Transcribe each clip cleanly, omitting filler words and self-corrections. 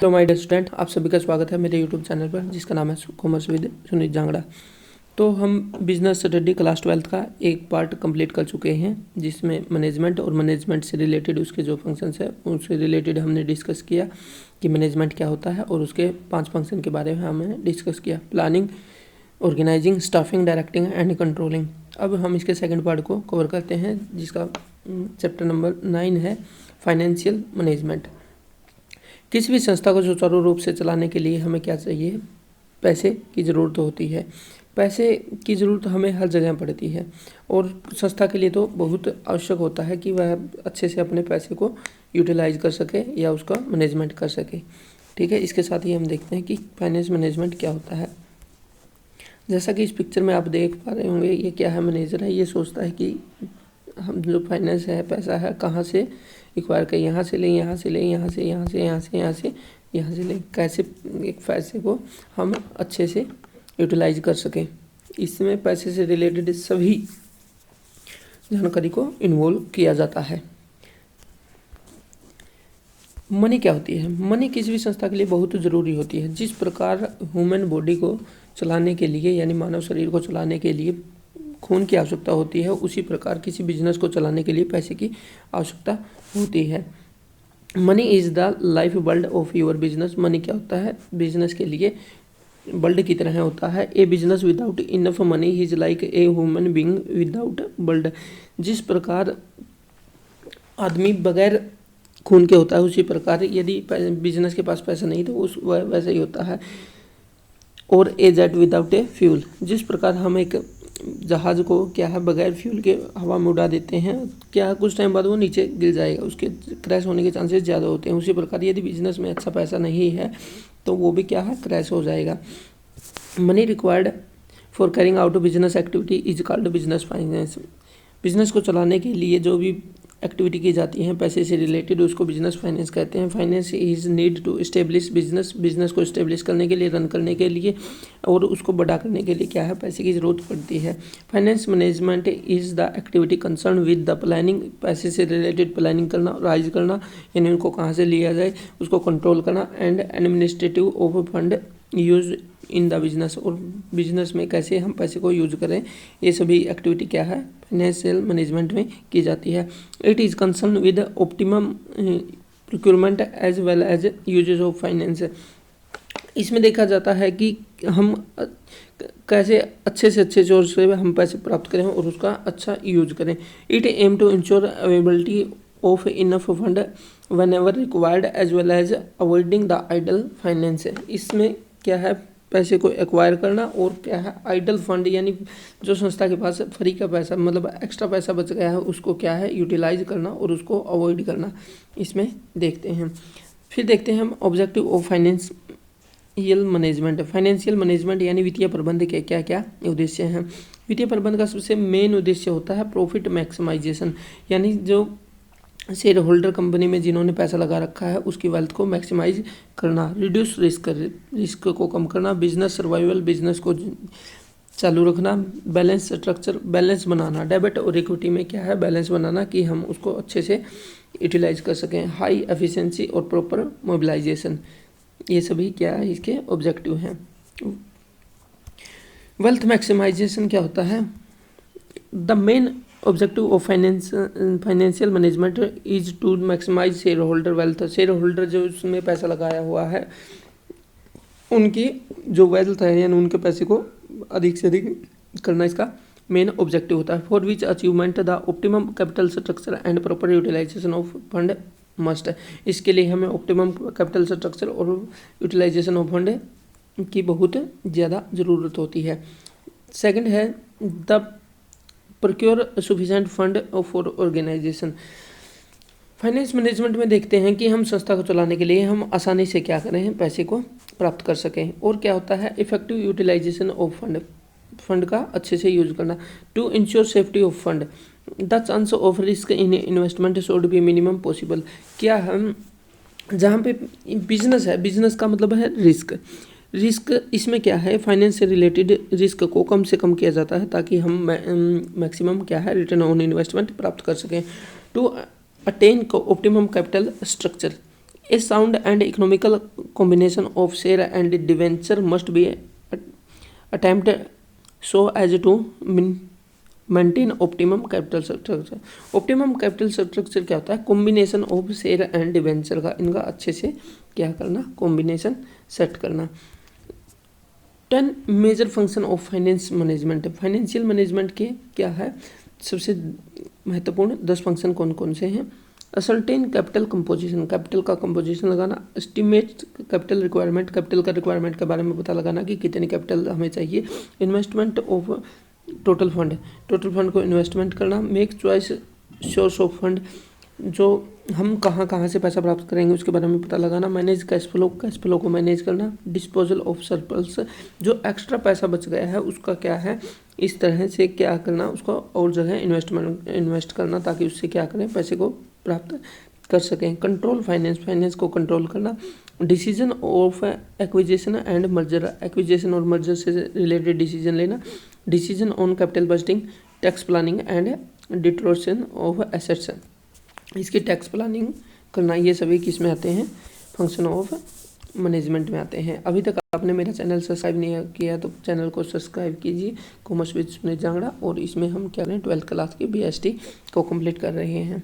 Hello my dear student, आप सभी का स्वागत है मेरे यूट्यूब चैनल पर जिसका नाम है कॉमर्स विद सुनीत जांगड़ा। तो हम बिजनेस स्टडी क्लास 12 का एक पार्ट कंप्लीट कर चुके हैं जिसमें मैनेजमेंट और मैनेजमेंट से रिलेटेड उसके जो फंक्शंस है उससे रिलेटेड हमने डिस्कस किया कि मैनेजमेंट क्या होता है और उसके 5 फंक्शन के बारे में हमने डिस्कस किया: planning, organising, staffing, directing and controlling. अब हम इसके सेकंड पार्ट को कवर करते हैं जिसका चैप्टर नंबर 9 है फाइनेंशियल मैनेजमेंट। किसी भी संस्था को सुचारू रूप से चलाने के लिए हमें क्या चाहिए? पैसे की ज़रूरत होती है। पैसे की ज़रूरत हमें हर जगह पड़ती है और संस्था के लिए तो बहुत आवश्यक होता है कि वह अच्छे से अपने पैसे को यूटिलाइज कर सके या उसका मैनेजमेंट कर सके। ठीक है, इसके साथ ही हम देखते हैं कि फाइनेंस मैनेजमेंट क्या होता है। जैसा कि इस पिक्चर में आप देख पा रहे होंगे, ये क्या है? मैनेजर है। ये सोचता है कि हम जो फाइनेंस है, पैसा है, कहाँ से एक्वायर करें, यहाँ से लें, यहाँ से लें, यहाँ से, यहाँ से, यहाँ से, यहाँ से, यहाँ से लें, कैसे एक पैसे को हम अच्छे से यूटिलाइज कर सकें। इसमें पैसे से रिलेटेड सभी जानकारी को इन्वॉल्व किया जाता है। मनी क्या होती है? मनी किसी भी संस्था के लिए बहुत ज़रूरी होती है। जिस प्रकार ह्यूमन बॉडी को चलाने के लिए यानी मानव शरीर को चलाने के लिए खून की आवश्यकता होती है, उसी प्रकार किसी बिजनेस को चलाने के लिए पैसे की आवश्यकता होती है। Money is the life blood of your business. Money क्या होता है? बिजनेस के लिए बल्ड की तरह होता है। A business without enough money is like a human being without blood. जिस प्रकार आदमी बगैर खून के होता है, उसी प्रकार यदि बिजनेस के पास पैसा नहीं तो उस वैसा ही होता है। और ए जेट विदाउट ए फ्यूल। जिस प्रकार हम एक जहाज़ को क्या है बगैर फ्यूल के हवा में उड़ा देते हैं, क्या कुछ टाइम बाद वो नीचे गिर जाएगा, उसके क्रैश होने के चांसेस ज़्यादा होते हैं। उसी प्रकार यदि बिजनेस में अच्छा पैसा नहीं है तो वो भी क्या है, क्रैश हो जाएगा। Money required for carrying out business activity is called business finance. Business को चलाने के लिए जो भी एक्टिविटी की जाती हैं पैसे से रिलेटेड, उसको बिजनेस फाइनेंस कहते हैं। Finance is need to establish business. Business को इस्टेब्लिश करने के लिए, रन करने के लिए और उसको बड़ा करने के लिए क्या है, पैसे की ज़रूरत पड़ती है। Finance management is the activity concern with the planning. पैसे से रिलेटेड प्लानिंग करना, राइज करना, यानी उनको कहाँ से लिया जाए उसको कंट्रोल करना, and administrative of fund use in the business. और बिजनेस में कैसे हम पैसे को यूज करें, ये सभी एक्टिविटी क्या है, फाइनेंशियल मैनेजमेंट में की जाती है। It is concern with optimum procurement as well as uses of finance. इसमें देखा जाता है कि हम कैसे अच्छे से अच्छे सोर्स से हम पैसे प्राप्त करें और उसका अच्छा यूज करें। It aim to ensure availability of enough fund whenever required as well as avoiding the idle finance. इसमें क्या है, पैसे को एक्वायर करना और क्या है, आइडल फंड, यानी जो संस्था के पास फ्री का पैसा मतलब एक्स्ट्रा पैसा बच गया है उसको क्या है, यूटिलाइज करना और उसको अवॉइड करना, इसमें देखते हैं। फिर देखते हैं हम objective of financial management. Financial management यानी वित्तीय प्रबंध के क्या क्या उद्देश्य हैं। वित्तीय प्रबंध का सबसे मेन उद्देश्य होता है प्रॉफिट मैक्सिमाइजेशन, यानी जो शेयर होल्डर कंपनी में जिन्होंने पैसा लगा रखा है उसकी वेल्थ को मैक्सिमाइज करना, रिड्यूस रिस्क को कम करना, बिजनेस सर्वाइवल, बिजनेस को चालू रखना, बैलेंस स्ट्रक्चर, बैलेंस बनाना, डेबिट और इक्विटी में क्या है, बैलेंस बनाना कि हम उसको अच्छे से यूटिलाइज कर सकें, हाई एफिशिएंसी और प्रॉपर मोबिलाइजेशन, ये सभी क्या है इसके ऑब्जेक्टिव हैं। वेल्थ मैक्सिमाइजेशन क्या होता है? The main objective of financial management is to maximize share holder wealth. Share holder जो उसमें पैसा लगाया हुआ है उनकी जो वेल्थ है यानी उनके पैसे को अधिक से अधिक करना इसका मेन ऑब्जेक्टिव होता है। For which achievement the optimum capital structure and proper utilization of fund must है। इसके लिए हमें ऑप्टिमम कैपिटल स्ट्रक्चर और यूटिलाइजेशन ऑफ फंड की बहुत ज़्यादा ज़रूरत होती है। सेकंड है the procure sufficient fund for organization. Finance management में देखते हैं कि हम संस्था को चलाने के लिए हम आसानी से क्या करें, पैसे को प्राप्त कर सकें। और क्या होता है, इफेक्टिव यूटिलाइजेशन ऑफ फंड का अच्छे से यूज करना। To ensure safety of fund the chance of risk in investment should be minimum possible. क्या हम जहाँ पे बिजनेस है, बिजनेस का मतलब है रिस्क। इसमें क्या है, फाइनेंस से रिलेटेड रिस्क को कम से कम किया जाता है ताकि हम मैक्सिमम क्या है, रिटर्न ऑन इन्वेस्टमेंट प्राप्त कर सकें। To attain optimum capital structure a sound and economical combination of share and debenture must be attempted so as to maintain optimum capital structure. Optimum capital structure क्या होता है? Combination of share and debenture का, इनका अच्छे से क्या करना, combination set करना। 10 major function of finance management. Financial management के क्या है सबसे महत्वपूर्ण 10 फंक्शन कौन कौन से हैं? असर्टेन कैपिटल कंपोजिशन, कैपिटल का कंपोजिशन लगाना। एस्टिमेट कैपिटल रिक्वायरमेंट, कैपिटल का रिक्वायरमेंट के बारे में पता लगाना कि कितनी कैपिटल हमें चाहिए। Investment of total fund, total fund को इन्वेस्टमेंट करना। Make choice source of fund, जो हम कहाँ कहाँ से पैसा प्राप्त करेंगे उसके बारे में पता लगाना। Manage cash flow, cash flow को मैनेज करना। डिस्पोजल ऑफ सरप्लस, जो एक्स्ट्रा पैसा बच गया है उसका क्या है, इस तरह से क्या करना, उसको और जगह इन्वेस्ट करना ताकि उससे क्या करें, पैसे को प्राप्त कर सकें। कंट्रोल फाइनेंस, फाइनेंस को कंट्रोल करना। Decision of acquisition and merger, acquisition और मर्जर से रिलेटेड डिसीजन लेना। Decision on capital budgeting, tax planning and डिट्रोशन ऑफ एसेट्स, इसकी टैक्स प्लानिंग करना। ये सभी किस में आते हैं? फंक्शन ऑफ मैनेजमेंट में आते हैं। अभी तक आपने मेरा चैनल सब्सक्राइब नहीं किया तो चैनल को सब्सक्राइब कीजिए, कॉमर्स विद सुनील जांगड़ा। और इसमें हम क्या करें, 12th क्लास की BST को कंप्लीट कर रहे हैं।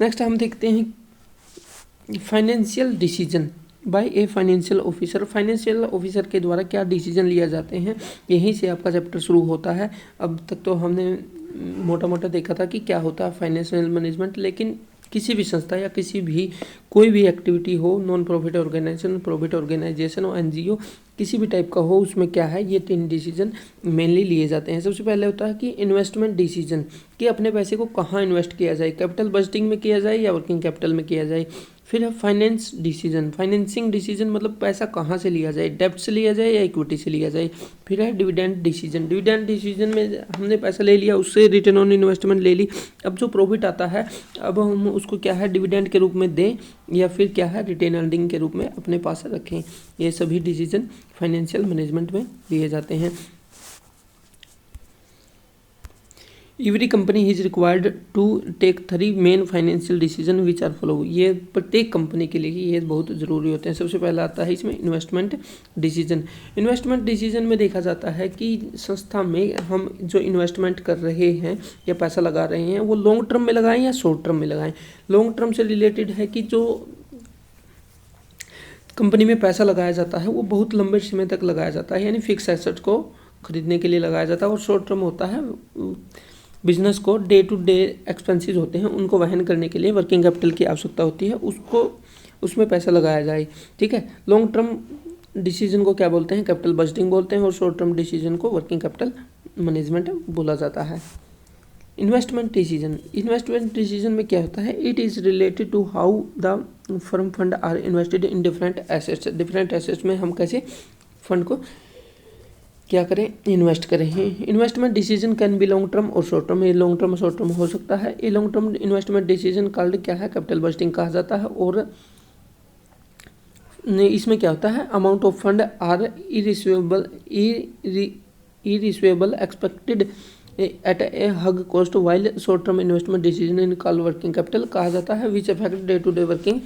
नेक्स्ट हम देखते हैं financial decision by a financial officer. Financial officer के द्वारा क्या डिसीजन लिया जाते हैं, यहीं से आपका चैप्टर शुरू होता है। अब तक तो हमने मोटा मोटा देखा था कि क्या होता है फाइनेंशियल मैनेजमेंट, लेकिन किसी भी संस्था या किसी भी कोई भी एक्टिविटी हो, non profit organization, profit organization हो, NGO, किसी भी टाइप का हो, उसमें क्या है, ये 3 डिसीजन मेनली लिए जाते हैं। सबसे पहले होता है कि इन्वेस्टमेंट डिसीजन, कि अपने पैसे को कहाँ इन्वेस्ट किया जाए, कैपिटल बजटिंग में किया जाए या वर्किंग कैपिटल में किया जाए। फिर है फाइनेंस डिसीजन, फाइनेंसिंग डिसीजन मतलब पैसा कहाँ से लिया जाए, डेब्ट से लिया जाए या इक्विटी से लिया जाए। फिर है डिविडेंड डिसीजन, डिविडेंड डिसीजन में हमने पैसा ले लिया, उससे रिटर्न ऑन इन्वेस्टमेंट ले ली, अब जो प्रॉफिट आता है अब हम उसको क्या है, डिविडेंड के रूप में दें या फिर क्या है, रिटेन अर्निंग के रूप में अपने पास रखें। ये सभी डिसीजन फाइनेंशियल मैनेजमेंट में लिए जाते हैं। Every company is required to take 3 main financial decision which are follow. ये प्रत्येक कंपनी के लिए ये बहुत ज़रूरी होते हैं। सबसे पहला आता है इसमें इन्वेस्टमेंट डिसीजन। इन्वेस्टमेंट डिसीजन में देखा जाता है कि संस्था में हम जो इन्वेस्टमेंट कर रहे हैं या पैसा लगा रहे हैं वो लॉन्ग टर्म में लगाएं या शॉर्ट टर्म में लगाएं। लॉन्ग टर्म से रिलेटेड है कि जो कंपनी में पैसा लगाया जाता है वो बहुत लंबे समय तक लगाया जाता है, यानी फिक्स एसेट को खरीदने के लिए लगाया जाता है। और शॉर्ट टर्म होता है बिजनेस को डे टू डे एक्सपेंसेस होते हैं उनको वहन करने के लिए वर्किंग कैपिटल की आवश्यकता होती है, उसको उसमें पैसा लगाया जाए। ठीक है, लॉन्ग टर्म डिसीजन को क्या बोलते हैं, कैपिटल बजटिंग बोलते हैं, और शॉर्ट टर्म डिसीजन को वर्किंग कैपिटल मैनेजमेंट बोला जाता है। इन्वेस्टमेंट डिसीजन, इन्वेस्टमेंट डिसीजन में क्या होता है, it is related to how the firm fund are invested in different assets. Different assets में हम कैसे फंड को क्या करें, इन्वेस्ट करें। Investment decision can be long term और शॉर्ट टर्म, ये लॉन्ग टर्म और शॉर्ट टर्म हो सकता है। ये long term investment decision called क्या है, कैपिटल बजटिंग कहा जाता है। और इसमें क्या होता है, amount of fund are receivable expected at a huge cost, while short term investment decision in called working capital कहा जाता है, which affect day to day working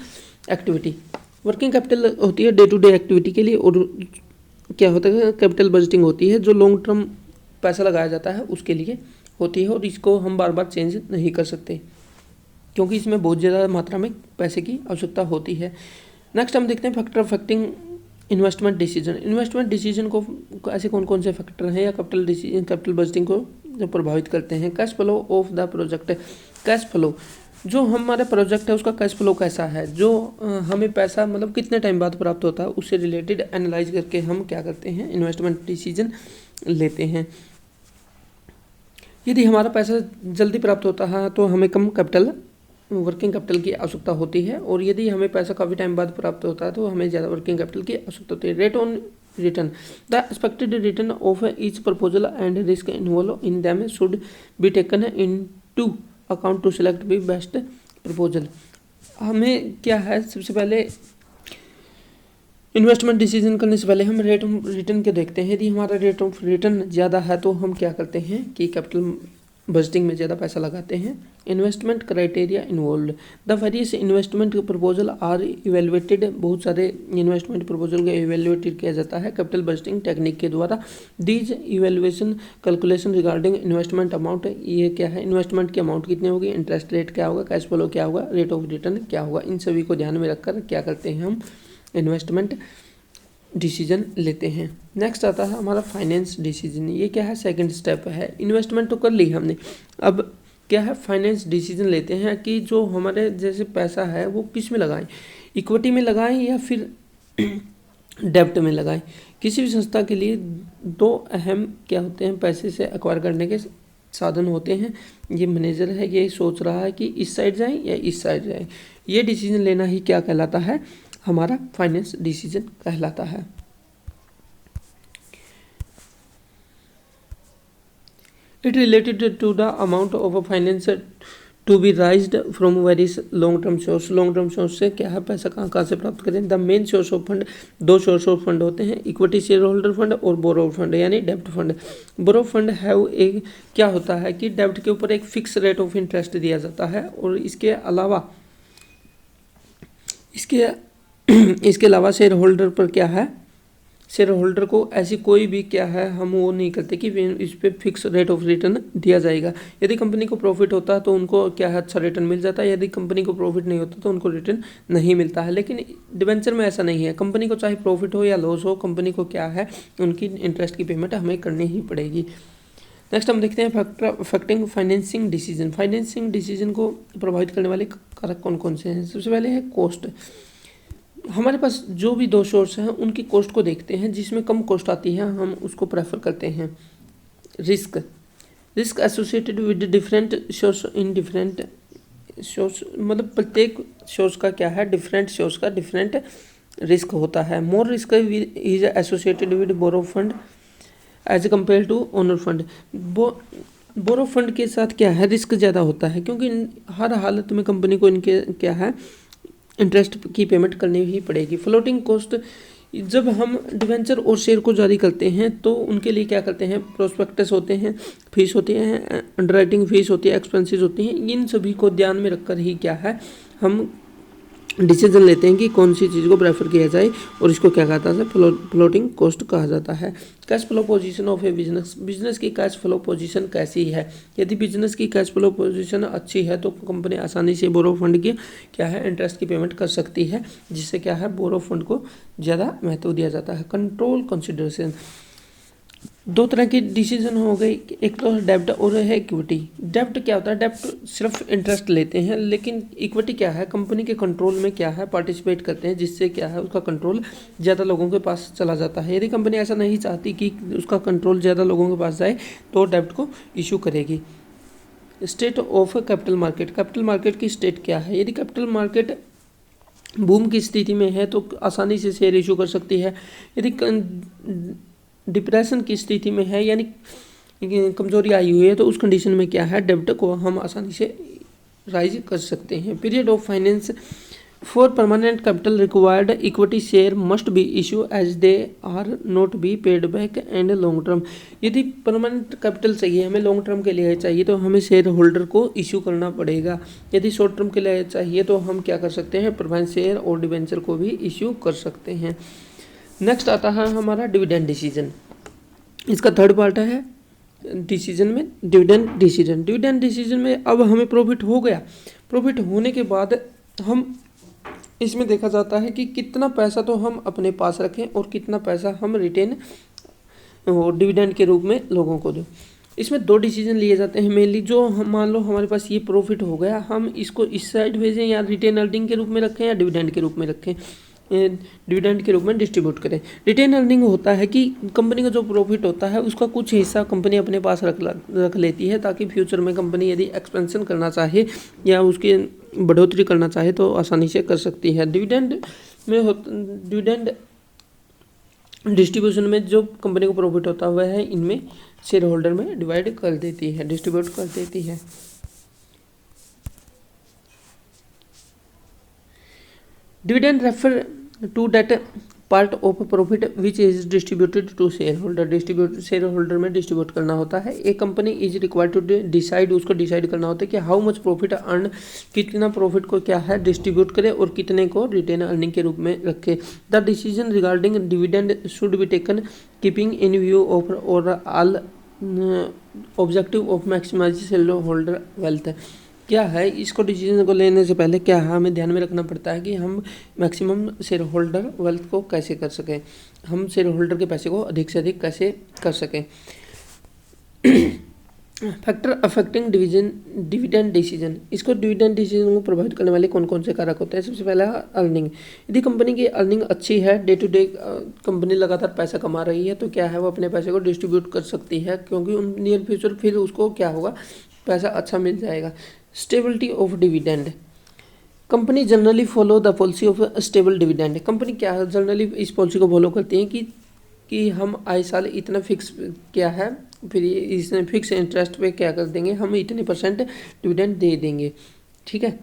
activity. Working capital होती है डे टू डे एक्टिविटी के लिए, और क्या होता है, कैपिटल बजटिंग होती है जो लॉन्ग टर्म पैसा लगाया जाता है उसके लिए होती है, और इसको हम बार बार चेंज नहीं कर सकते क्योंकि इसमें बहुत ज़्यादा मात्रा में पैसे की आवश्यकता होती है। नेक्स्ट हम देखते हैं factor affecting investment decision. Investment decision को ऐसे कौन कौन से फैक्टर हैं या कैपिटल बजटिंग को जो प्रभावित करते हैं। Cash flow of the project, cash flow जो हमारा प्रोजेक्ट है उसका कैश फ्लो कैसा है, जो हमें पैसा मतलब कितने टाइम बाद प्राप्त होता है, उससे रिलेटेड एनालाइज करके हम क्या करते हैं, इन्वेस्टमेंट डिसीजन लेते हैं। यदि हमारा पैसा जल्दी प्राप्त होता है तो हमें कम कैपिटल वर्किंग कैपिटल की आवश्यकता होती है, और यदि हमें पैसा काफ़ी टाइम बाद प्राप्त होता है तो हमें ज़्यादा वर्किंग कैपिटल की आवश्यकता होती है। Rate on return, the expected return of each proposal and risk involve in them should be taken in to account to select be best proposal. हमें क्या है, सबसे पहले इन्वेस्टमेंट डिसीजन करने से पहले हम रेट ऑफ रिटर्न के देखते हैं। यदि हमारा रेट ऑफ रिटर्न ज़्यादा है तो हम क्या करते हैं कि कैपिटल बजटिंग में ज़्यादा पैसा लगाते हैं। Investment criteria involve, the various investment proposal are evaluated, बहुत सारे इन्वेस्टमेंट प्रपोजल को इवेलुएटेड किया जाता है कैपिटल बजटिंग टेक्निक के द्वारा। These evaluation calculation regarding investment amount, ये क्या है, इन्वेस्टमेंट की अमाउंट कितनी होगी, इंटरेस्ट रेट क्या होगा, कैश फ्लो क्या होगा, रेट ऑफ रिटर्न क्या होगा, इन सभी को ध्यान में रखकर क्या करते हैं हम इन्वेस्टमेंट डिसीजन लेते हैं। नेक्स्ट आता है हमारा फाइनेंस डिसीजन, ये क्या है, सेकंड स्टेप है। इन्वेस्टमेंट तो कर ली हमने, अब क्या है, फाइनेंस डिसीजन लेते हैं कि जो हमारे जैसे पैसा है वो किस में लगाएं, इक्विटी में लगाएं या फिर डेब्ट में लगाएं। किसी भी संस्था के लिए दो अहम क्या होते हैं, पैसे से एक्वायर करने के साधन होते हैं। ये मैनेजर है, ये सोच रहा है कि इस साइड जाए या इस साइड जाए, ये डिसीजन लेना ही क्या कहलाता है, हमारा फाइनेंस डिसीजन कहलाता है। It related to the amount of finance to be raised from various long term source, long term source से क्या है, पैसा कहाँ से प्राप्त करें। The main source of fund, दो सोर्स ऑफ फंड होते हैं, इक्विटी शेयर होल्डर फंड और बोरो फंड यानी डेब्ट फंड। बोरो फंड है एक क्या होता है कि डेब्ट के ऊपर एक फिक्स रेट ऑफ इंटरेस्ट दिया जाता है और इसके अलावा इसके अलावा शेयर होल्डर पर क्या है, शेयर होल्डर को ऐसी कोई भी क्या है, हम वो नहीं करते कि इस पे फिक्स रेट ऑफ रिटर्न दिया जाएगा। यदि कंपनी को प्रॉफिट होता है तो उनको क्या है, अच्छा रिटर्न मिल जाता है, यदि कंपनी को प्रॉफिट नहीं होता तो उनको रिटर्न नहीं मिलता है। लेकिन डिबेंचर में ऐसा नहीं है, कंपनी को चाहे प्रॉफिट हो या लॉस हो, कंपनी को क्या है, उनकी इंटरेस्ट की पेमेंट हमें करनी ही पड़ेगी। नेक्स्ट हम देखते हैं factor affecting financing decision. Financing decision को प्रभावित करने वाले कारक कौन कौन से हैं। सबसे पहले है कॉस्ट। हमारे पास जो भी दो सोर्स हैं उनकी कॉस्ट को देखते हैं, जिसमें कम कॉस्ट आती है हम उसको प्रेफर करते हैं। Risk associated with different source in different source, मतलब प्रत्येक सोर्स का क्या है, डिफरेंट सोर्स का डिफरेंट रिस्क होता है। More risk is associated with borrow fund as compare to owner fund. Borrow fund के साथ क्या है, रिस्क ज़्यादा होता है, क्योंकि हर हालत में कंपनी को इनके क्या है, इंटरेस्ट की पेमेंट करनी ही पड़ेगी। फ्लोटिंग कॉस्ट, जब हम डिवेंचर और शेयर को जारी करते हैं तो उनके लिए क्या करते हैं, प्रोस्पेक्टस होते हैं, फीस होती है, अंडरराइटिंग फीस होती है, एक्सपेंसेस होती हैं, इन सभी को ध्यान में रखकर ही क्या है, हम डिसीजन लेते हैं कि कौन सी चीज़ को प्रेफर किया जाए और इसको क्या कहता है, फ्लोटिंग कॉस्ट कहा जाता है। Cash flow position of A business की कैश फ्लो पोजीशन कैसी है। यदि बिजनेस की कैश फ्लो पोजीशन अच्छी है तो कंपनी आसानी से बोरो फंड की क्या है, इंटरेस्ट की पेमेंट कर सकती है, जिससे क्या है, बोरो फंड को ज़्यादा महत्व दिया जाता है। कंट्रोल कंसिडरेशन, दो तरह के डिसीजन हो गए, एक तो डेब्ट और है इक्विटी। डेब्ट क्या होता है, डेब्ट सिर्फ इंटरेस्ट लेते हैं, लेकिन इक्विटी क्या है, कंपनी के कंट्रोल में क्या है, पार्टिसिपेट करते हैं, जिससे क्या है, उसका कंट्रोल ज़्यादा लोगों के पास चला जाता है। यदि कंपनी ऐसा नहीं चाहती कि उसका कंट्रोल ज़्यादा लोगों के पास जाए तो डेब्ट को इशू करेगी। State of capital market, capital market की स्टेट क्या है। यदि कैपिटल मार्केट बूम की स्थिति में है तो आसानी से शेयर इशू कर सकती है। यदि डिप्रेशन की स्थिति में है यानी कमजोरी आई हुई है तो उस कंडीशन में क्या है, डेब्ट को हम आसानी से राइज कर सकते हैं। Period of finance, for permanent capital required equity share must be issue as they are not be paid back and long term. यदि परमानेंट कैपिटल चाहिए, हमें लॉन्ग टर्म के लिए चाहिए तो हमें शेयर होल्डर को इशू करना पड़ेगा। यदि शॉर्ट टर्म के लिए चाहिए तो हम क्या कर सकते हैं, प्रेफरेंस शेयर और डिबेंचर को भी इशू कर सकते हैं। नेक्स्ट आता है हमारा डिविडेंड डिसीजन। इसका थर्ड पार्ट है डिसीजन में डिविडेंड डिसीजन। डिविडेंड डिसीजन में अब हमें प्रॉफिट हो गया, प्रॉफिट होने के बाद हम इसमें देखा जाता है कि कितना पैसा तो हम अपने पास रखें और कितना पैसा हम रिटेन और डिविडेंड के रूप में लोगों को दें। इसमें दो डिसीजन लिए जाते हैं मेनली। जो हम मान लो हमारे पास ये प्रॉफिट हो गया, हम इसको इस साइड भेजें या रिटेन अर्निंग के रूप में रखें या डिविडेंड के रूप में रखें, डिविडेंड के रूप में डिस्ट्रीब्यूट करें। रिटेन अर्निंग होता है कि कंपनी का जो प्रॉफिट होता है उसका कुछ हिस्सा कंपनी अपने पास रख लेती है, ताकि फ्यूचर में कंपनी यदि एक्सपेंशन करना चाहे या उसकी बढ़ोतरी करना चाहे तो आसानी से कर सकती है। डिविडेंड डिस्ट्रीब्यूशन में जो कंपनी को प्रॉफिट होता हुआ है इनमें शेयर होल्डर में डिवाइड कर देती है, डिस्ट्रीब्यूट कर देती है। Dividend refer to that part of profit which is distributed to share holder, share holder में डिस्ट्रीब्यूट करना होता है। एक company is required to decide, उसको डिसाइड करना होता है कि हाउ मच प्रॉफिट अर्न, कितना प्रॉफिट को क्या है डिस्ट्रीब्यूट करे और कितने को रिटेन अर्निंग के रूप में रखे। The decision regarding dividend should be taken keeping in view of overall objective of maximize share holder wealth. क्या है, इसको डिसीजन को लेने से पहले क्या है हमें ध्यान में रखना पड़ता है कि हम मैक्सिमम शेयर होल्डर वेल्थ को कैसे कर सकें, हम शेयर होल्डर के पैसे को अधिक से अधिक कैसे कर सकें। फैक्टर अफेक्टिंग डिविडेंड डिसीजन, इसको डिविडेंड डिसीजन को प्रभावित करने वाले कौन कौन से कारक होते हैं। सबसे पहला अर्निंग, यदि कंपनी की अर्निंग अच्छी है, डे टू डे कंपनी लगातार पैसा कमा रही है, तो क्या है वो अपने पैसे को डिस्ट्रीब्यूट कर सकती है, क्योंकि नियर फ्यूचर फिर उसको क्या होगा, पैसा अच्छा मिल जाएगा। Stability of dividend, company generally follow the policy of stable dividend, company क्या है जनरली इस पॉलिसी को फॉलो करती है कि हम आए साल इतना फिक्स क्या है, फिर इसमें फिक्स इंटरेस्ट पे क्या कर देंगे, हम इतने % डिविडेंड दे देंगे। ठीक है।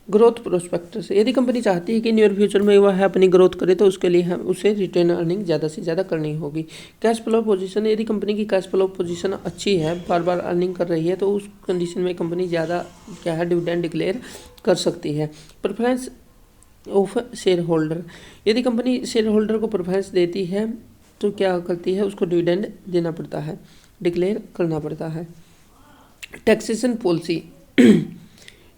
ग्रोथ प्रोस्पेक्टस, यदि कंपनी चाहती है कि नियर फ्यूचर में वह अपनी ग्रोथ करे तो उसके लिए हम उसे रिटर्न अर्निंग ज़्यादा से ज़्यादा करनी होगी। कैश फ्लो पोजीशन, यदि कंपनी की कैश फ्लो पोजीशन अच्छी है, बार बार अर्निंग कर रही है, तो उस कंडीशन में कंपनी ज़्यादा क्या है डिविडेंड डिक्लेयर कर सकती है। प्रेफरेंस ऑफ शेयर होल्डर, यदि कंपनी शेयर होल्डर को प्रेफरेंस देती है तो क्या करती है, उसको डिविडेंड देना पड़ता है, डिक्लेयर करना पड़ता है। टैक्सेशन पॉलिसी,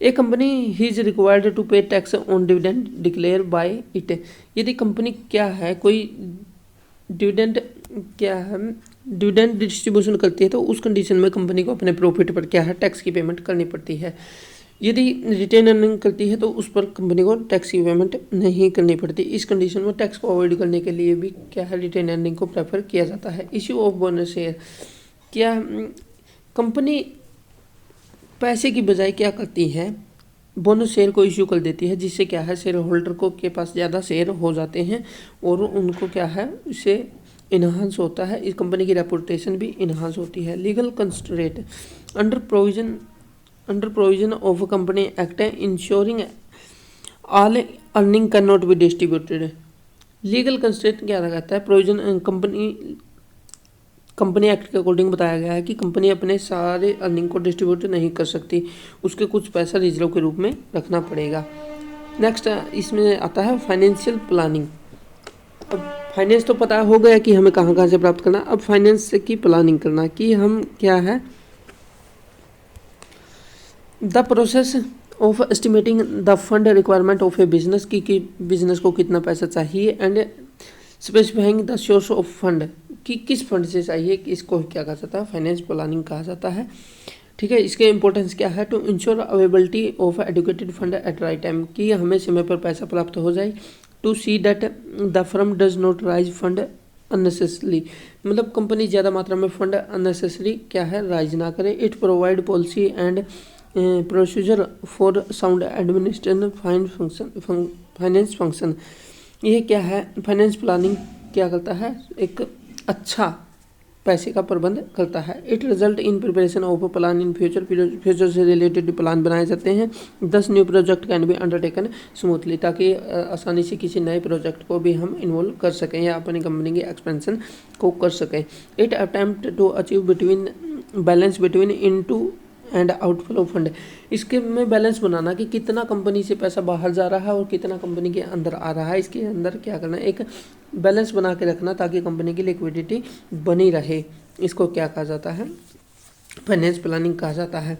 ए कंपनी ही is required to pay tax on dividend declare by it, यदि कंपनी क्या है कोई डिविडेंड क्या है डिविडेंड डिस्ट्रीब्यूशन करती है तो उस कंडीशन में कंपनी को अपने प्रॉफिट पर क्या है टैक्स की पेमेंट करनी पड़ती है। यदि रिटेन अर्निंग करती है तो उस पर कंपनी को टैक्स की पेमेंट नहीं करनी पड़ती। इस कंडीशन में टैक्स को अवॉइड करने के लिए भी क्या है रिटेन अर्निंग को प्रेफर किया जाता है। इश्यू ऑफ बोनस शेयर, क्या कंपनी पैसे की बजाय क्या करती है, बोनस शेयर को इश्यू कर देती है, जिससे क्या है शेयर होल्डर को के पास ज़्यादा शेयर हो जाते हैं और उनको क्या है इससे इन्हांस होता है, इस कंपनी की रेपुटेशन भी इन्हांस होती है। Legal constraint, under provision of company act ensuring all earning can not be distributed. Legal constraint क्या कहता है, प्रोविजन कंपनी एक्ट के अकॉर्डिंग बताया गया है कि कंपनी अपने सारे अर्निंग को डिस्ट्रीब्यूट नहीं कर सकती, उसके कुछ पैसा रिजर्व के रूप में रखना पड़ेगा। नेक्स्ट इसमें आता है फाइनेंशियल प्लानिंग। अब फाइनेंस तो पता हो गया कि हमें कहाँ कहाँ से प्राप्त करना, अब फाइनेंस की प्लानिंग करना कि हम क्या है the process of estimating the fund requirement of A business की बिजनेस को कितना पैसा चाहिए and specifying the source of fund कि किस फंड से चाहिए, कि इसको क्या कहा जाता है फाइनेंस प्लानिंग कहा जाता है। ठीक है। इसके इंपॉर्टेंस क्या है, to ensure availability of educated fund at right time, कि हमें समय पर पैसा प्राप्त हो जाए। To see that the firm does not raise fund unnecessary, मतलब कंपनी ज़्यादा मात्रा में फंड अननेसेसरी क्या है राइज ना करे। It provide policy and procedure for sound administration finance function, ये क्या है फाइनेंस प्लानिंग क्या करता है, एक अच्छा पैसे का प्रबंध करता है। It result in preparation of plan in future से रिलेटेड प्लान बनाए जाते हैं। 10 new project can be undertaken smoothly, ताकि आसानी से किसी नए प्रोजेक्ट को भी हम इन्वॉल्व कर सकें या अपनी कंपनी की एक्सपेंशन को कर सकें। It attempt to achieve between balance between into and outflow fund, इसके में बैलेंस बनाना कि कितना कंपनी से पैसा बाहर जा रहा है और कितना कंपनी के अंदर आ रहा है, इसके अंदर क्या करना है एक बैलेंस बना के रखना ताकि कंपनी की लिक्विडिटी बनी रहे। इसको क्या कहा जाता है फाइनेंस प्लानिंग कहा जाता है।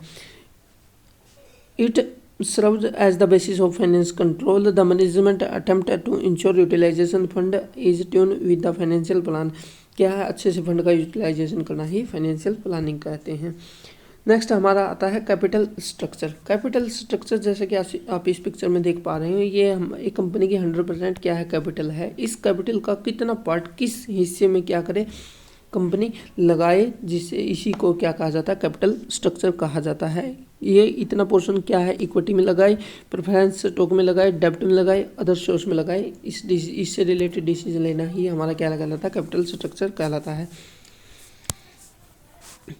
It serves as the basis of finance control, the management attempt to ensure utilization fund is tune with the financial plan, क्या है अच्छे से फंड का यूटिलाइजेशन करना ही फाइनेंशियल प्लानिंग कहते हैं। नेक्स्ट हमारा आता है कैपिटल स्ट्रक्चर। कैपिटल स्ट्रक्चर जैसे कि आप इस पिक्चर में देख पा रहे हैं, ये हम एक कंपनी की 100% क्या है कैपिटल है। इस कैपिटल का कितना पार्ट किस हिस्से में क्या करे कंपनी लगाए, जिससे इसी को क्या कहा जाता है कैपिटल स्ट्रक्चर कहा जाता है। ये इतना पोर्शन क्या है इक्विटी में लगाए, प्रेफरेंस स्टॉक में लगाए, डेब्ट में लगाए, अदर सोर्स में लगाए, इससे रिलेटेड डिसीजन लेना ही हमारा क्या कहलाता है कैपिटल स्ट्रक्चर कहलाता है।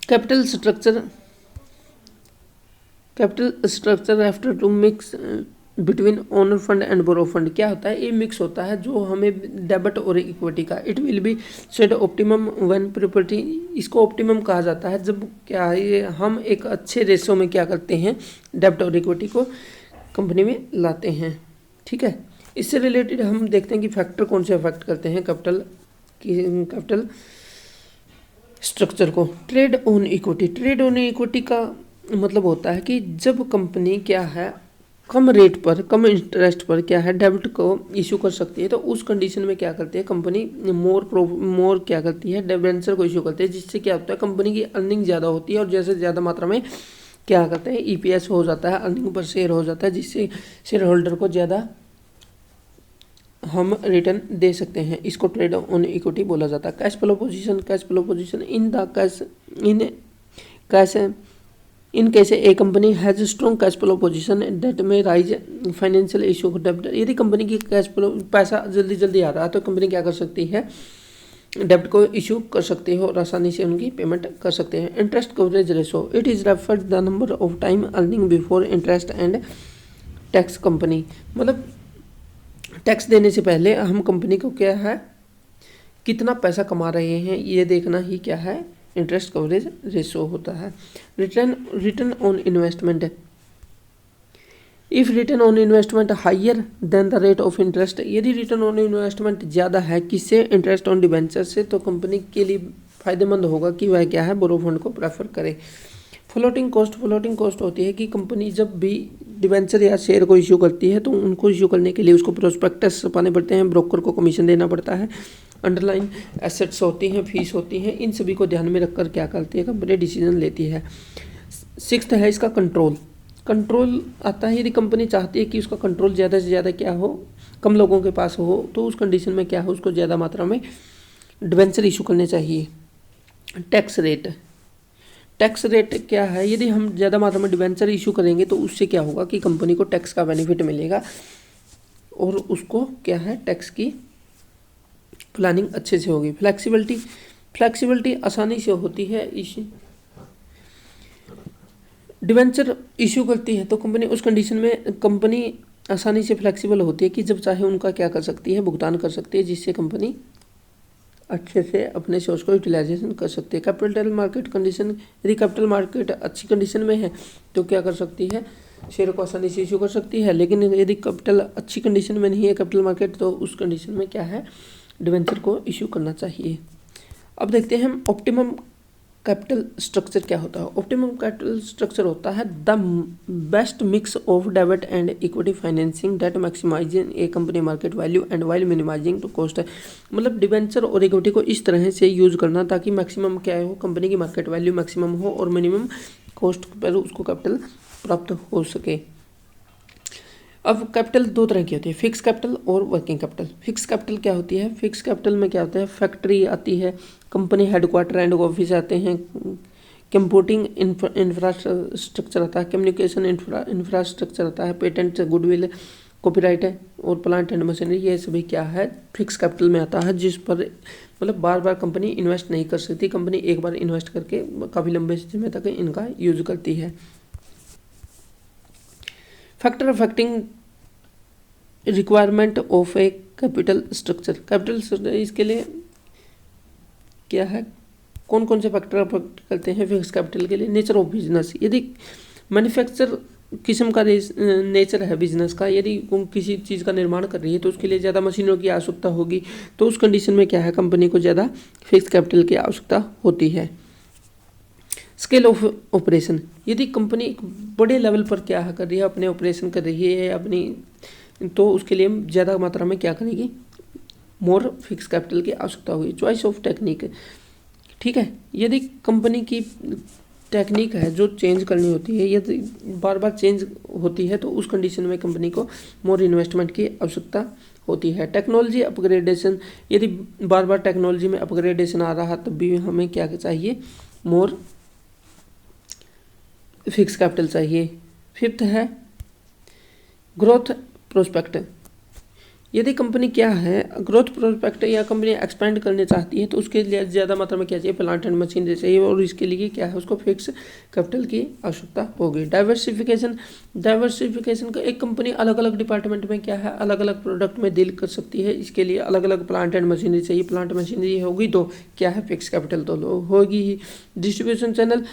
Capital structure after to between owner fund and borrow fund क्या होता है, ये मिक्स होता है जो हमें डेबिट और इक्विटी का। It will be set optimum when property, इसको ऑप्टिमम कहा जाता है जब क्या है ये हम एक अच्छे रेशो में क्या करते हैं, डेबिट और इक्विटी को कंपनी में लाते हैं। ठीक है, इससे रिलेटेड हम देखते हैं कि फैक्टर कौन से अफेक्ट करते हैं कैपिटल स्ट्रक्चर को। Trade on equity, trade on equity का मतलब होता है कि जब कंपनी क्या है कम रेट पर, कम इंटरेस्ट पर क्या है डेबिट को इशू कर सकती है, तो उस कंडीशन में क्या करती है कंपनी मोर क्या करती है, डिबेंचर को इशू करती है, जिससे क्या होता है कंपनी की अर्निंग ज़्यादा होती है और जैसे ज़्यादा मात्रा में क्या करते हैं ईपीएस हो जाता है, अर्निंग पर शेयर हो जाता है, जिससे शेयर होल्डर को ज़्यादा हम रिटर्न दे सकते हैं। इसको ट्रेड ऑन इक्विटी बोला जाता है। Cash flow position, cash flow position in case a company has strong cash flow position that में राइज फाइनेंशियल इशू डेब्ट। यदि कंपनी की कैश फ्लो पैसा जल्दी आ रहा है तो कंपनी क्या कर सकती है, डेब्ट को इशू कर सकती है और आसानी से उनकी पेमेंट कर सकते हैं। Interest coverage ratio, it is referred the number of time earning before interest and tax company, मतलब टैक्स देने से पहले हम कंपनी को क्या है कितना पैसा कमा रहे हैं ये देखना ही क्या है इंटरेस्ट कवरेज रेशो होता है। Return on investment, if return on investment higher than the rate of interest, यदि रिटर्न ऑन इन्वेस्टमेंट ज़्यादा है किससे, इंटरेस्ट ऑन डिबेंचर से, तो कंपनी के लिए फायदेमंद होगा कि वह क्या है बोरो फंड को प्रेफर करे। फ्लोटिंग कॉस्ट होती है कि कंपनी जब भी डिबेंचर या शेयर को इशू करती है तो उनको इशू करने के लिए उसको प्रोस्पेक्टस छपाने पड़ते हैं, ब्रोकर को कमीशन देना पड़ता है, अंडरलाइन एसेट्स होती हैं, फीस होती हैं, इन सभी को ध्यान में रखकर क्या करती है कंपनी डिसीजन लेती है। सिक्स्थ है इसका कंट्रोल आता है, यदि कंपनी चाहती है कि उसका कंट्रोल ज़्यादा से ज़्यादा क्या हो, कम लोगों के पास हो, तो उस कंडीशन में क्या हो उसको ज़्यादा मात्रा में डिबेंचर इशू करने चाहिए। टैक्स रेट क्या है, यदि हम ज़्यादा मात्रा में डिबेंचर इशू करेंगे तो उससे क्या होगा कि कंपनी को टैक्स का बेनिफिट मिलेगा और उसको क्या है टैक्स की प्लानिंग अच्छे से होगी। फ्लेक्सिबिलिटी आसानी से होती है, डिबेंचर इशू करती है तो कंपनी उस कंडीशन में कंपनी आसानी से फ्लेक्सिबल होती है कि जब चाहे उनका क्या कर सकती है भुगतान कर सकती है, जिससे कंपनी अच्छे से अपने सोर्स को यूटिलाइजेशन कर सकती है। कैपिटल मार्केट कंडीशन, यदि कैपिटल मार्केट अच्छी कंडीशन में है तो क्या कर सकती है शेयर को आसानी से इशू कर सकती है, लेकिन यदि कैपिटल अच्छी कंडीशन में नहीं है कैपिटल मार्केट तो उस कंडीशन में क्या है डिबेंचर को इशू करना चाहिए। अब देखते हैं हम ऑप्टिमम कैपिटल स्ट्रक्चर क्या होता है। ऑप्टिमम कैपिटल स्ट्रक्चर होता है the best mix of debit and equity financing that maximizing a company market value and while minimizing to cost है, मतलब डिबेंचर और इक्विटी को इस तरह से यूज करना ताकि मैक्सिमम क्या हो कंपनी की मार्केट वैल्यू मैक्सिमम हो और मिनिमम कॉस्ट पर उसको कैपिटल प्राप्त हो सके। अब कैपिटल दो तरह की होती है, फिक्स कैपिटल और वर्किंग कैपिटल। फिक्स कैपिटल क्या होती है, फिक्स कैपिटल में क्या होता है फैक्ट्री आती है, कंपनी हेडक्वार्टर एंड ऑफिस आते हैं, कंप्यूटिंग इंफ्रास्ट्रक्चर आता है, कम्युनिकेशन इंफ्रास्ट्रक्चर आता है, पेटेंट गुडविल कॉपीराइट है और प्लांट एंड मशीनरी, ये सभी क्या है फिक्स कैपिटल में आता है, जिस पर मतलब बार बार कंपनी इन्वेस्ट नहीं कर सकती, कंपनी एक बार इन्वेस्ट करके काफ़ी लंबे समय तक इनका यूज करती है। Factor affecting requirement of A capital structure, capital structure इसके लिए क्या है कौन कौन से फैक्टर अफेक्ट करते हैं फिक्स कैपिटल के लिए। नेचर ऑफ बिजनेस, यदि मैन्युफैक्चर किस्म का नेचर है बिजनेस का, यदि किसी चीज़ का निर्माण कर रही है तो उसके लिए ज़्यादा मशीनों की आवश्यकता होगी, तो उस कंडीशन में क्या है कंपनी को ज़्यादा फिक्स कैपिटल की आवश्यकता होती है। स्केल ऑफ ऑपरेशन, यदि कंपनी एक बड़े लेवल पर क्या कर रही है अपने ऑपरेशन कर रही है अपनी, तो उसके लिए ज़्यादा मात्रा में क्या करेगी मोर फिक्स कैपिटल की आवश्यकता होगी। चॉइस ऑफ टेक्निक, ठीक है, यदि कंपनी की टेक्निक है जो चेंज करनी होती है यदि बार बार चेंज होती है तो उस कंडीशन में कंपनी को मोर इन्वेस्टमेंट की आवश्यकता होती है। टेक्नोलॉजी अपग्रेडेशन, यदि बार बार टेक्नोलॉजी में अपग्रेडेशन आ रहा तब भी हमें क्या चाहिए मोर फिक्स कैपिटल चाहिए। फिफ्थ है ग्रोथ प्रोस्पेक्ट, यदि कंपनी क्या है ग्रोथ प्रोस्पेक्ट या कंपनी एक्सपेंड करना चाहती है तो उसके लिए ज़्यादा मात्रा में क्या चाहिए, प्लांट एंड मशीनरी चाहिए, और इसके लिए क्या है उसको फिक्स कैपिटल की आवश्यकता होगी। डाइवर्सिफिकेशन का एक कंपनी अलग अलग डिपार्टमेंट में क्या है अलग अलग प्रोडक्ट में डील कर सकती है, इसके लिए अलग अलग प्लांट एंड मशीनरी चाहिए। प्लांट मशीनरी होगी तो क्या है फिक्स कैपिटल तो होगी ही। डिस्ट्रीब्यूशन चैनल,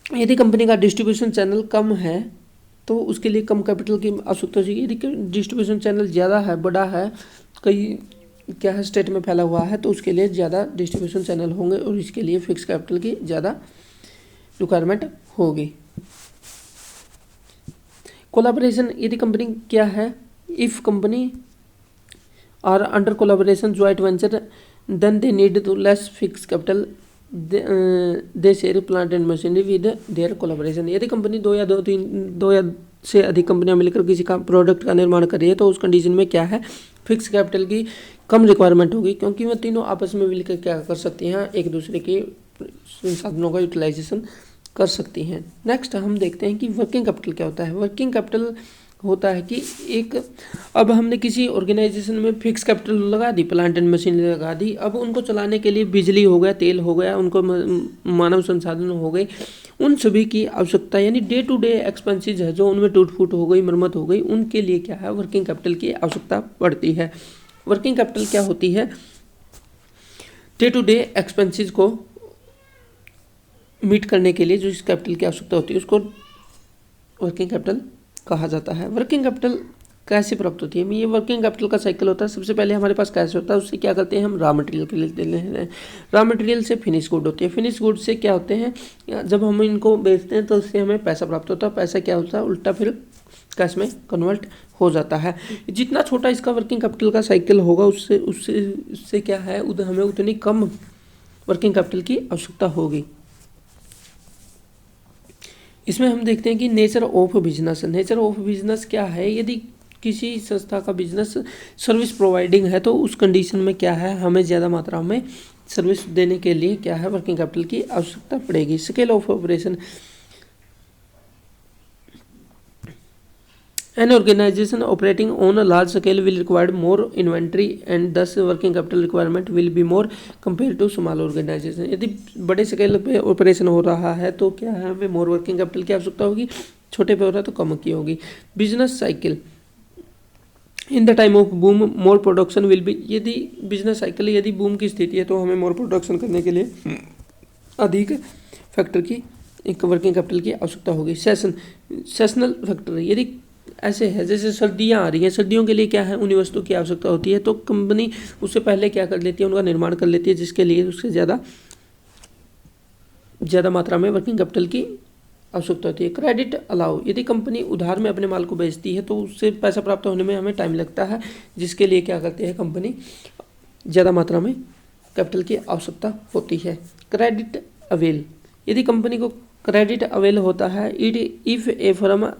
यदि कंपनी का डिस्ट्रीब्यूशन चैनल कम है तो उसके लिए कम कैपिटल की आवश्यकता होगी। यदि डिस्ट्रीब्यूशन चैनल ज़्यादा है, बड़ा है, कई क्या है स्टेट में फैला हुआ है तो उसके लिए ज़्यादा डिस्ट्रीब्यूशन चैनल होंगे और इसके लिए फिक्स कैपिटल की ज़्यादा रिक्वायरमेंट होगी। कोलैबोरेशन, यदि कंपनी क्या है if company are under collaboration joint venture then they need to less fix capital they share plant and machinery with their collaboration. यदि कंपनी दो या से अधिक कंपनियां मिलकर किसी का प्रोडक्ट का निर्माण कर रही है तो उस कंडीशन में क्या है फिक्स कैपिटल की कम रिक्वायरमेंट होगी, क्योंकि वह तीनों आपस में मिलकर क्या कर सकती हैं, एक दूसरे के संसाधनों का यूटिलाइजेशन कर सकती हैं। नेक्स्ट हम देखते हैं कि वर्किंग कैपिटल क्या होता है। वर्किंग कैपिटल होता है कि एक, अब हमने किसी ऑर्गेनाइजेशन में फिक्स कैपिटल लगा दी, प्लांट एंड मशीनरी लगा दी, अब उनको चलाने के लिए बिजली हो गया, तेल हो गया, उनको मानव संसाधन हो गए, उन सभी की आवश्यकता यानी डे टू डे एक्सपेंसेस है जो उनमें टूट फूट हो गई, मरम्मत हो गई, उनके लिए क्या है वर्किंग कैपिटल की आवश्यकता पड़ती है। वर्किंग कैपिटल क्या होती है, डे टू डे एक्सपेंसेस को मीट करने के लिए जो इस कैपिटल की आवश्यकता होती है उसको वर्किंग कैपिटल कहा जाता है। वर्किंग कैपिटल कैसे प्राप्त होती है, ये वर्किंग कैपिटल का साइकिल होता है। सबसे पहले हमारे पास कैश होता है, उससे क्या करते हैं हम रॉ मटेरियल खरीदते हैं, रॉ मटेरियल से फिनिश गुड होती है, फिनिश गुड से क्या होते हैं जब हम इनको बेचते हैं तो उससे हमें पैसा प्राप्त होता है, पैसा क्या होता है उल्टा फिर कैश में कन्वर्ट हो जाता है। जितना छोटा इसका वर्किंग कैपिटल का साइकिल होगा उससे उससे उससे क्या है हमें उतनी कम वर्किंग कैपिटल की आवश्यकता होगी। इसमें हम देखते हैं कि nature of business. Nature of business क्या है, यदि किसी संस्था का बिजनेस सर्विस प्रोवाइडिंग है तो उस कंडीशन में क्या है हमें ज़्यादा मात्रा में सर्विस देने के लिए क्या है वर्किंग कैपिटल की आवश्यकता पड़ेगी। Scale of operation, An organization operating on a large scale will require more inventory and thus working capital requirement will be more compared to small organization। यदि बड़े स्केल पे ऑपरेशन हो रहा है तो क्या है हमें मोर वर्किंग कैपिटल की आवश्यकता होगी, छोटे पे हो रहा है तो कम की होगी। Business cycle, in the time of boom more production will be, यदि बिजनेस साइकिल यदि बूम की स्थिति है तो हमें मोर प्रोडक्शन करने के लिए अधिक फैक्टर की एक वर्किंग कैपिटल की आवश्यकता होगी। सेशनल फैक्टर, यदि ऐसे है जैसे सर्दियाँ आ रही हैं, सर्दियों के लिए क्या है उन्हीं वस्तु की आवश्यकता होती है तो कंपनी उससे पहले क्या कर लेती है उनका निर्माण कर लेती है, जिसके लिए उससे ज़्यादा मात्रा में वर्किंग कैपिटल की आवश्यकता होती है। क्रेडिट अलाउ, यदि कंपनी उधार में अपने माल को बेचती है तो उससे पैसा प्राप्त होने में हमें टाइम लगता है, जिसके लिए क्या करती है कंपनी ज़्यादा मात्रा में कैपिटल की आवश्यकता होती है। क्रेडिट अवेल, यदि कंपनी को क्रेडिट अवेल होता है if a firm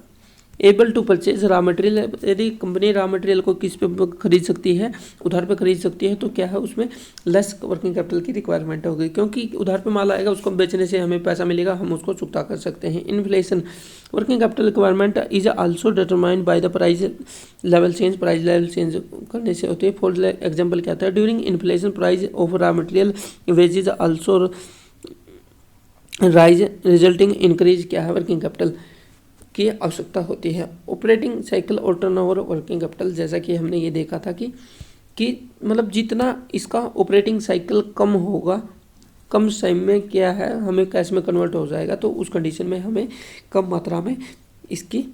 able to purchase raw material, यदि कंपनी रॉ मटेरियल को किस पे खरीद सकती है उधार पे खरीद सकती है तो क्या है उसमें लेस वर्किंग कैपिटल की रिक्वायरमेंट होगी, क्योंकि उधार पे माल आएगा उसको बेचने से हमें पैसा मिलेगा, हम उसको चुकता कर सकते हैं। Inflation, working capital requirement is also determined by the price level change, price level change करने से होती है। फॉर एग्जाम्पल क्या होता है, during inflation price of raw material wages also rise resulting increase क्या है वर्किंग कैपिटल की आवश्यकता होती है। ऑपरेटिंग साइकिल और टर्नओवर वर्किंग कैपिटल, जैसा कि हमने ये देखा था कि मतलब जितना इसका ऑपरेटिंग साइकिल कम होगा, कम टाइम में क्या है हमें कैश में कन्वर्ट हो जाएगा, तो उस कंडीशन में हमें कम मात्रा में इसकी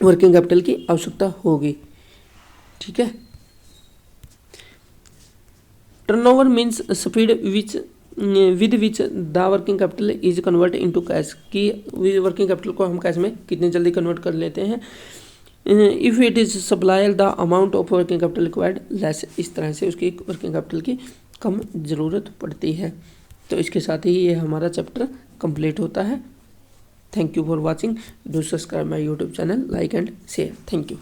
वर्किंग कैपिटल की आवश्यकता होगी। ठीक है। Turnover means speed with which the working capital is convert into cash, की वर्किंग कैपिटल को हम कैश में कितनी जल्दी कन्वर्ट कर लेते हैं। If it is supply the amount of working capital required less, इस तरह से उसकी वर्किंग कैपिटल की कम ज़रूरत पड़ती है। तो इसके साथ ही ये हमारा चैप्टर कंप्लीट होता है। Thank you for watching, do subscribe my YouTube channel, like and share. Thank you.